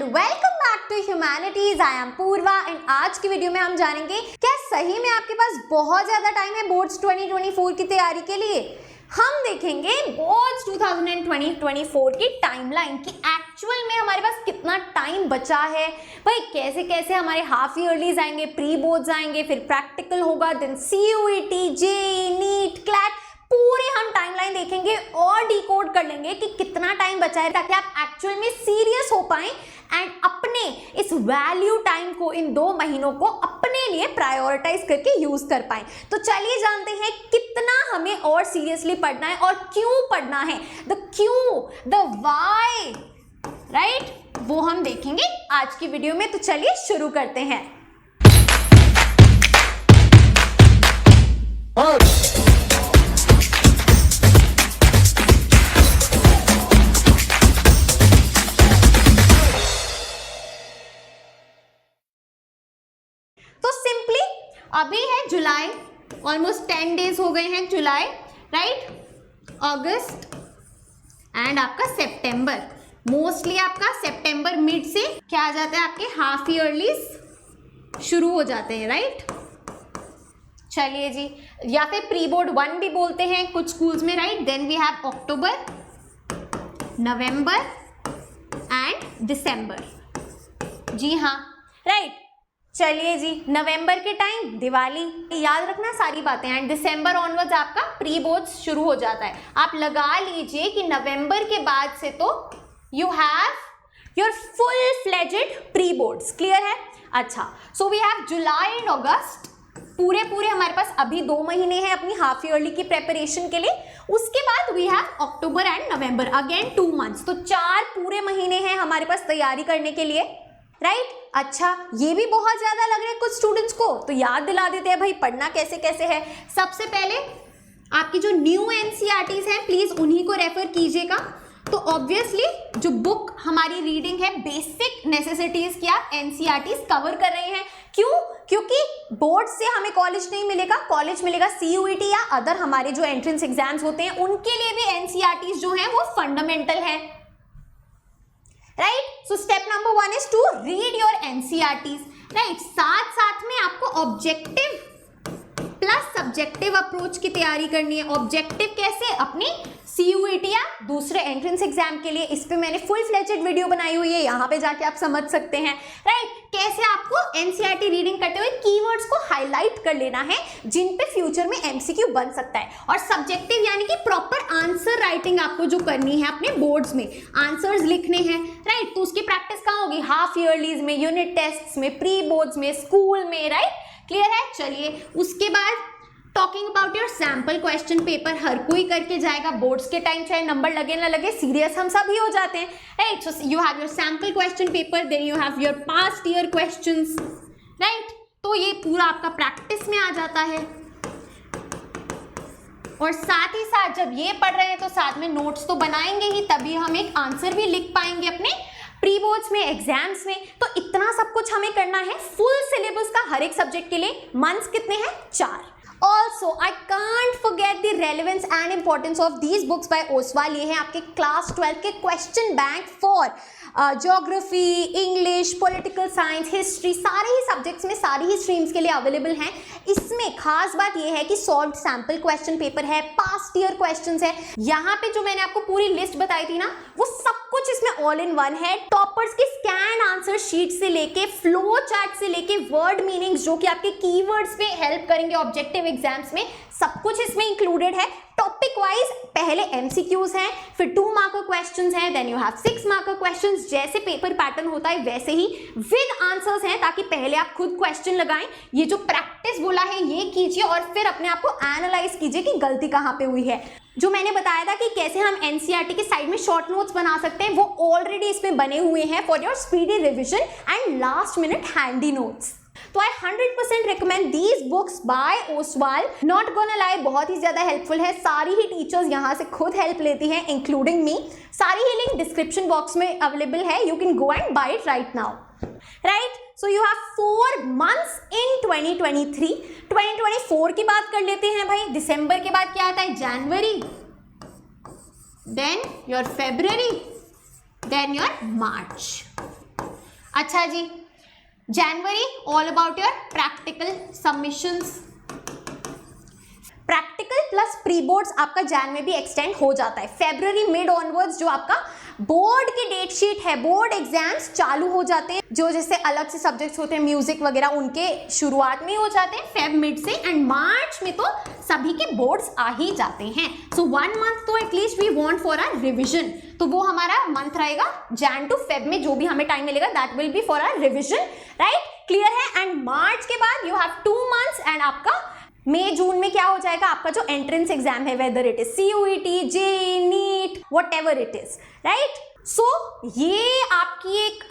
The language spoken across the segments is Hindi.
Welcome back to humanities. I am Purva and आज की वीडियो में हम जानेंगे क्या सही में आपके पास बहुत ज्यादा टाइम है बोर्ड्स 2024 की तैयारी के लिए। हम देखेंगे बोर्ड्स 2020-24 की टाइमलाइन कि एक्चुअल में हमारे पास कितना टाइम बचा है। भाई कैसे कैसे हमारे हाफ ईयरलीज आएंगे, प्री बोर्ड्स आएंगे, फिर प्रैक्टिकल होगा, then CUET, JEE, NEET, CLAT, पूरी हम टाइमलाइन देखेंगे और डिकोड कर लेंगे कि कितना टाइम बचा है ताकि आप एक्चुअल में सीरियस हो पाएं एंड अपने इस वैल्यू टाइम को, इन 2 महीनों को अपने लिए प्रायोरिटाइज करके यूज कर पाएं। तो चलिए जानते हैं कितना हमें और सीरियसली पढ़ना है और क्यों पढ़ना है। द क्यों, द व्हाई, राइट, वो हम देखेंगे आज की वीडियो में। तो चलिए शुरू करते हैं। तो सिंपली अभी है जुलाई, ऑलमोस्ट 10 डेज हो गए हैं जुलाई, राइट, अगस्त एंड आपका सितंबर। मोस्टली आपका सितंबर मिड से क्या आ जाता है, आपके हाफ ईयरलीज शुरू हो जाते हैं, राइट। चलिए जी, या फिर प्री बोर्ड 1 भी बोलते हैं कुछ स्कूल्स में, right. Then we have October, November and December. जी हाँ, राइट। चलिए जी, नवंबर के टाइम दिवाली, याद रखना सारी बातें, एंड दिसंबर ऑनवर्ड्स आपका प्री बोर्ड्स शुरू हो जाता है। आप लगा लीजिए कि नवंबर के बाद से तो you have your full fledged pre boards. Clear है? अच्छा, so we have July and August, पूरे हमारे पास अभी 2 महीने हैं अपनी हाफ ईयरली की प्रेपरेशन के लिए। उसके बाद we have October and November, again 2 months. तो 4 पूरे महीने हैं हमारे पास तैयारी करने के लिए, राइट। अच्छा, ये भी बहुत ज्यादा लग रहा है कुछ स्टूडेंट्स को, तो याद दिला देते हैं भाई पढ़ना कैसे कैसे है। सबसे पहले आपकी जो न्यू एनसीईआरटीज हैं प्लीज उन्हीं को रेफर कीजिएगा। तो ऑब्वियसली जो बुक हमारी रीडिंग है, बेसिक नेसेसिटीज की आप एनसीईआरटीज कवर कर रहे हैं। क्यों? क्योंकि बोर्ड से हमें कॉलेज नहीं मिलेगा, कॉलेज मिलेगा सीयूईटी या अदर हमारे जो एंट्रेंस एग्जाम्स होते हैं, उनके लिए भी एनसीईआरटीज जो है वो फंडामेंटल है, right. So step number 1 is to read your NCERTs, right. साथ साथ में आपको ऑब्जेक्टिव प्लस सब्जेक्टिव अप्रोच की तैयारी करनी है। ऑब्जेक्टिव कैसे? अपनी सीयूईटी या दूसरे एंट्रेंस एग्जाम के लिए, इस पे मैंने फुल फ्लेजेड वीडियो बनाई हुई है, यहाँ पे जाके आप समझ सकते हैं, राइट। कैसे आपको एनसीईआरटी रीडिंग करते हुए कीवर्ड्स को हाईलाइट कर लेना है जिन पे फ्यूचर में एमसीक्यू बन सकता है। और सब्जेक्टिव यानी कि प्रॉपर आंसर राइटिंग आपको जो करनी है अपने बोर्ड्स में, आंसर्स लिखने हैं, राइट। तो उसकी प्रैक्टिस कहाँ होगी? हाफ ईयरलीज में, यूनिट टेस्ट्स में, प्री बोर्ड्स में, स्कूल में, राइट। क्लियर है? चलिए, उसके बाद talking about your sample question paper, हर कोई करके जाएगा बोर्ड्स के टाइम, चाहे नंबर लगे ना लगे, सीरियस हम सभी हो जाते हैं, right. So you have your sample question paper, then you have your past year questions, right. तो ये पूरा आपका प्रैक्टिस में आ जाता है। और साथ ही साथ जब ये पढ़ रहे हैं तो साथ में नोट्स तो बनाएंगे ही, तभी हम एक आंसर भी लिख पाएंगे अपने प्री बोर्ड्स में, एग्जाम्स में। तो इतना सब कुछ हमें करना है फुल सिलेबस का हर एक सब्जेक्ट के लिए। मंथ्स कितने हैं? 4। Also, I can't forget the relevance and importance of these books by Oswal. ये है आपके क्लास 12 के question bank for geography, English, political science, history, सारे ही सब्जेक्ट्स में, सारी ही स्ट्रीम्स के लिए अवेलेबल हैं। इसमें खास बात यह है कि सॉल्व सैम्पल क्वेश्चन पेपर है, पास्ट ईयर क्वेश्चंस है। यहाँ पे जो मैंने आपको पूरी लिस्ट बताई थी ना, वो सब कुछ इसमें ऑल इन वन है। टॉपर्स की स्कैन आंसर शीट से लेके, फ्लो चार्ट से लेके, वर्ड मीनिंग्स जो कि आपके कीवर्ड्स पे हेल्प करेंगे ऑब्जेक्टिव एग्जाम्स में, सब कुछ इसमें इंक्लूडेड है। टॉपिक वाइज पहले एमसीक्यूज हैं, फिर 2 मार्कर क्वेश्चंस हैं, then you have 6 marker questions. जैसे पेपर पैटर्न होता है वैसे ही विद आंसर्स हैं, ताकि पहले आप खुद क्वेश्चन लगाएं। ये जो प्रैक्टिस बोला है ये कीजिए और फिर अपने आप को एनालाइज कीजिए कि गलती कहाँ पे हुई है। जो मैंने बताया था कि कैसे हम एनसीईआरटी के साइड में शॉर्ट नोट्स बना सकते हैं, वो ऑलरेडी इसमें बने हुए हैं for your speedy revision and last minute handy notes. तो I 100% recommend these books by Oswaal. Not gonna lie, बहुत ही ज्यादा हेल्पफुल है। सारी ही टीचर्स यहाँ से खुद हेल्प लेती हैं, इंक्लूडिंग मी। सारी ही लिंक डिस्क्रिप्शन बॉक्स में अवेलेबल है, you can go and buy it right now, right. So you have 4 months in 2023। 2024 की बात कर लेते हैं भाई। दिसंबर के बाद क्या आता है? January, then your February, then your March. अच्छा जी, January all about your practical submissions. Practical plus pre boards आपका जैन में भी एक्सटेंड हो जाता है। फेब्रुअरी मिड ऑनवर्ड्स जो आपका बोर्ड की डेट शीट है, बोर्ड एग्जाम्स चालू हो जाते हैं। जो जैसे अलग से सब्जेक्ट्स होते हैं म्यूजिक वगैरह, उनके शुरुआत में हो जाते हैं फेब मिड से, एंड मार्च में तो सभी के बोर्ड्स आ ही जाते हैं। सो 1 मंथ तो at least we want for our revision, तो वो हमारा मंथ रहेगा जैन टू फेब में जो भी हमें टाइम मिलेगा that will be for our revision, right? Clear है? एंड मार्च के बाद यू हैव 2 मंथ्स, एंड आपका मई जून में क्या हो जाएगा, आपका जो एंट्रेंस एग्जाम है, whether it is CUET, JEE, NEET, whatever it is, right? So ये आपकी एक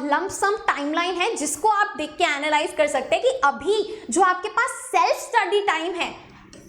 लंप सम टाइमलाइन है जिसको आप देख के एनालाइज कर सकते हैं कि अभी जो आपके पास सेल्फ स्टडी टाइम है,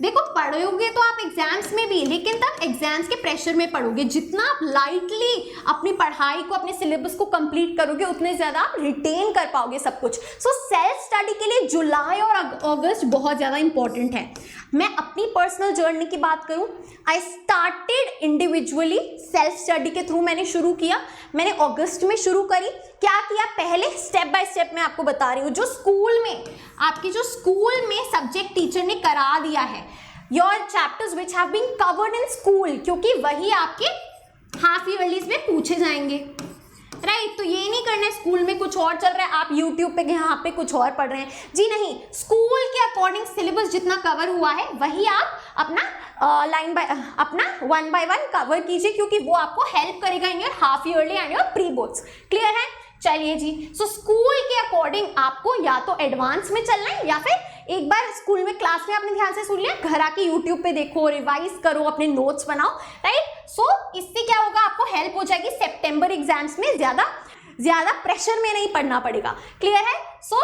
देखो पढ़ोगे तो आप एग्जाम्स में भी, लेकिन तब एग्जाम्स के प्रेशर में पढ़ोगे। जितना आप लाइटली अपनी पढ़ाई को, अपने सिलेबस को कंप्लीट करोगे, उतने ज़्यादा आप रिटेन कर पाओगे सब कुछ। सो सेल्फ स्टडी के लिए जुलाई और अगस्त बहुत ज़्यादा इंपॉर्टेंट है। मैं अपनी पर्सनल जर्नी की बात करूं, I started individually self study के थ्रू मैंने शुरू किया। मैंने अगस्त में शुरू करी। क्या किया, पहले स्टेप बाय स्टेप मैं आपको बता रही हूँ। जो स्कूल में आपकी जो स्कूल में सब्जेक्ट टीचर ने करा दिया है, your chapters which have been covered in school, क्योंकि वही आपके हाफ ईयरलीज में पूछे जाएंगे, राइट? तो ये नहीं करना है स्कूल में कुछ और चल रहा है, आप यूट्यूब पे यहाँ पे कुछ और पढ़ रहे हैं, जी नहीं। स्कूल के अकॉर्डिंग सिलेबस जितना कवर हुआ है वही आप अपना अपना 1 by 1 कवर कीजिए, क्योंकि वो आपको हेल्प करेगा in your half yearly and your pre boards. Clear है? चलिए जी, सो स्कूल के अकॉर्डिंग आपको या तो एडवांस में चलना है, या फिर एक बार स्कूल में क्लास में आपने ध्यान से सुन लिया, घर आके यूट्यूब पे देखो, रिवाइज करो, अपने नोट्स बनाओ, राइट? सो इससे क्या होगा, आपको हेल्प हो जाएगी सितंबर एग्जाम्स में ज्यादा प्रेशर में नहीं पढ़ना पड़ेगा। क्लियर है? So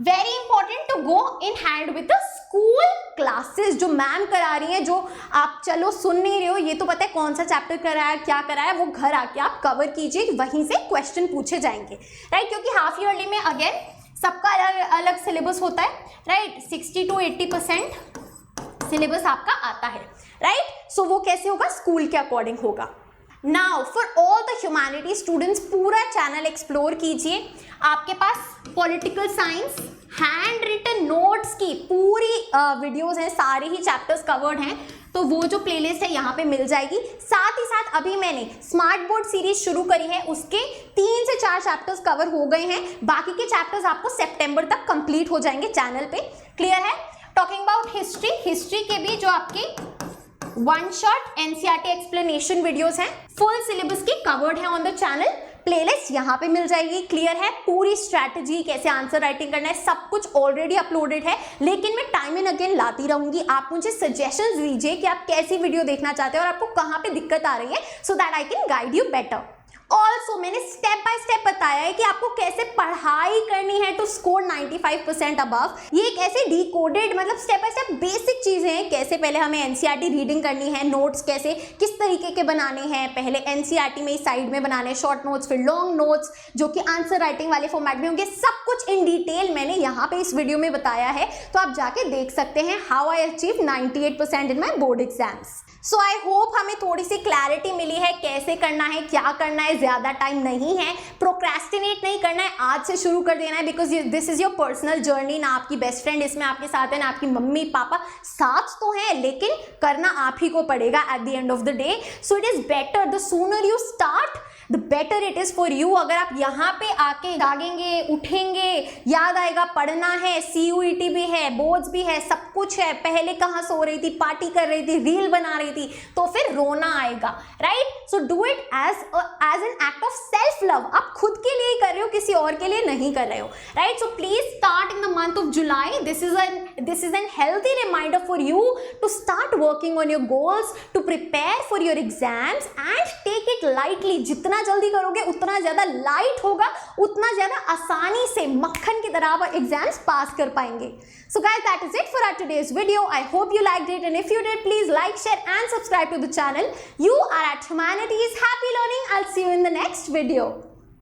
very important to go in hand with the school classes जो मैम करा रही हैं, जो आप चलो सुन नहीं रहे हो, ये तो पता है कौन सा चैप्टर कराया, क्या कराया, वो घर आके आप कवर कीजिए, वहीं से क्वेश्चन पूछे जाएंगे, राइट? क्योंकि हाफ ईयरली में अगेन सबका अलग अलग सिलेबस होता है, राइट? 60 to 80% सिलेबस आपका आता है, राइट? सो वो कैसे होगा, स्कूल के अकॉर्डिंग होगा। Now for all the humanity students, पूरा चैनल एक्सप्लोर कीजिए। आपके पास political science hand written notes की पूरी वीडियोस हैं, सारे ही चैप्टर्स कवर्ड हैं, तो वो जो प्लेलिस्ट है यहाँ पे मिल जाएगी। साथ ही साथ अभी मैंने स्मार्ट बोर्ड सीरीज शुरू करी है, उसके 3 से 4 चैप्टर्स कवर हो गए हैं, बाकी के चैप्टर्स आपको सितंबर तक कंप्लीट हो जाएंगे चैनल पे। क्लियर है? टॉकिंग अबाउट हिस्ट्री के भी जो आपके 1 शॉट NCERT एक्सप्लेनेशन वीडियोस हैं, फुल सिलेबस की कवर्ड है ऑन द चैनल, प्लेलिस्ट यहाँ पे मिल जाएगी। क्लियर है? पूरी स्ट्रैटेजी, कैसे आंसर राइटिंग करना है, सब कुछ ऑलरेडी अपलोडेड है, लेकिन मैं टाइम एंड अगेन लाती रहूंगी। आप मुझे सजेशंस दीजिए कि आप कैसी वीडियो देखना चाहते हैं और आपको कहाँ पे दिक्कत आ रही है, so that I can guide you better. Also मैंने स्टेप बाय स्टेप बताया है कि आपको कैसे पढ़ाई करनी है टू स्कोर 95% अबव। ये एक ऐसे डिकोडेड, मतलब स्टेप बाय स्टेप बेसिक चीजें हैं, कैसे पहले हमें NCERT रीडिंग करनी है, नोट्स कैसे किस तरीके के बनाने हैं, पहले NCERT में साइड में बनाने हैं शॉर्ट नोट्स, फिर लॉन्ग नोट्स जो कि आंसर राइटिंग वाले फॉर्मेट में होंगे, सब कुछ इन डिटेल मैंने यहाँ पे इस वीडियो में बताया है, तो आप जाके देख सकते हैं how I achieve 98% in my board exams. So I hope हमें थोड़ी सी क्लैरिटी मिली है कैसे करना है, क्या करना है। ज्यादा टाइम नहीं है, प्रोक्रेस्टिनेट नहीं करना है, आज से शुरू कर देना है, because this is your personal journey. ना आपकी बेस्ट फ्रेंड इसमें आपके साथ है, ना आपकी मम्मी पापा साथ तो हैं, लेकिन करना आप ही को पड़ेगा at the end of the day. So it is better, the sooner you start the better it is for you. अगर आप यहाँ पे आके जागेंगे, उठेंगे, याद आएगा पढ़ना है, CUET भी है, बोर्ड्स भी है, सब कुछ है, पहले कहाँ सो रही थी, पार्टी कर रही थी, रील बना रही थी, तो फिर रोना आएगा, right? So do it as an act of self love. आप खुद के लिए कर रहे हो, किसी और के लिए नहीं कर रहे हो, right? So please start in the month of July. This is an healthy reminder for you to start working on your goals, to prepare for your exams and take it lightly. जितना जल्दी करोगे उतना ज्यादा लाइट होगा, उतना ज्यादा आसानी से मक्खन की तरह आप एग्जाम्स पास कर पाएंगे। So guys, that is it for our today's video. I hope you liked it, and if you did, please like, share and subscribe to the channel. You are at Humanities. Happy learning. I'll see you in the next video.